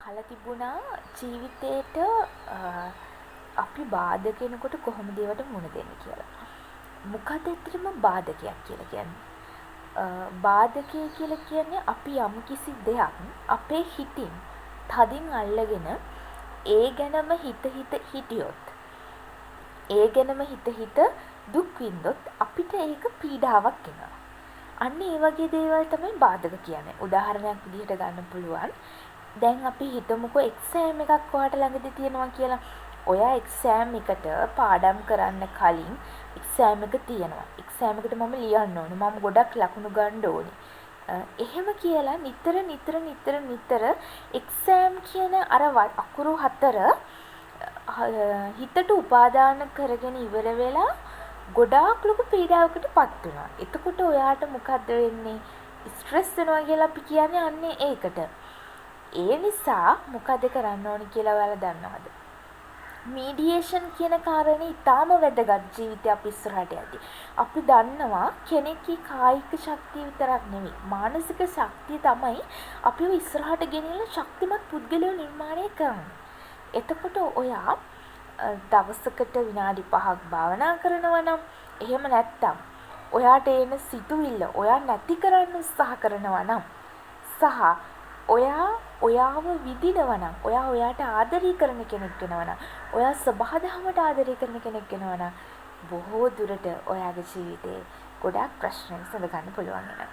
අහලා තිබුණා ජීවිතේට අපි බාධකෙනකොට කොහොමද ඒවට මුහුණ දෙන්නේ කියලා. මොකද ඇත්තටම බාධකයක් කියලා කියන්නේ? බාධකය කියලා කියන්නේ අපි යම්කිසි දෙයක් අපේ හිතින් තදින් අල්ලගෙන ඒ ගැනම හිත හිටියොත් ඒ ගැනම හිත දුක් විඳොත් අපිට ඒක පීඩාවක් එනවා. අන්න ඒ වගේ දේවල් තමයි බාධක කියන්නේ. උදාහරණයක් විදිහට ගන්න පුළුවන්. දැන් අපි හිතමුකෝ එක්සෑම් එකක් ඔයාට ළඟදී තියෙනවා කියලා. ඔයා එක්සෑම් එකට පාඩම් කරන්න කලින් එක්සෑම් එක තියෙනවා. එක්සෑම් එකට මම ලියන්න ඕනේ. මම ගොඩක් ලකුණු ගන්න ඕනේ. එහෙම කියලා නිතර එක්සෑම් කියන අර අකුරු 4 හිතට උපාදාන කරගෙන ඉවර වෙලා ගොඩාක් ලොකු පීඩාවකටපත් වෙනවා. එතකොට ඔයාට මොකද්ද වෙන්නේ? ස්ට්‍රෙස් වෙනවා කියලා අපි කියන්නේ අන්නේ ඒකට. ඒ නිසා මොකද කරන්න ඕනි කියලා ඔයාලා දන්නවද? මීඩියේෂන් කියන කාරණේ ඉතාම වැදගත් ජීවිතේ අපි ඉස්සරහට යද්දී. අපි දන්නවා කෙනෙක්ගේ කායික ශක්තිය විතරක් නෙවෙයි මානසික ශක්තිය තමයි අපිව ඉස්සරහට ගෙනියලා ශක්තිමත් පුද්ගලයෝ නිර්මාණය කරන්නේ. එතකොට ඔයා දවසකට විනාඩි 5ක් භාවනා කරනවා නම් එහෙම නැත්තම් ඔයාට එන සිතුවිල්ල ඔයා නැති කරන්න උත්සාහ කරනවා නම් සහ ඔයාව විදිනවා නම් ඔයාට ආදරය කරන කෙනෙක් වෙනවා නම් ඔයා සබහාදහමට ආදරය කරන කෙනෙක් වෙනවා නම් බොහෝ දුරට ඔයාගේ ජීවිතේ ගොඩාක් ප්‍රශ්න විසඳ ගන්න පුළුවන් වෙනවා.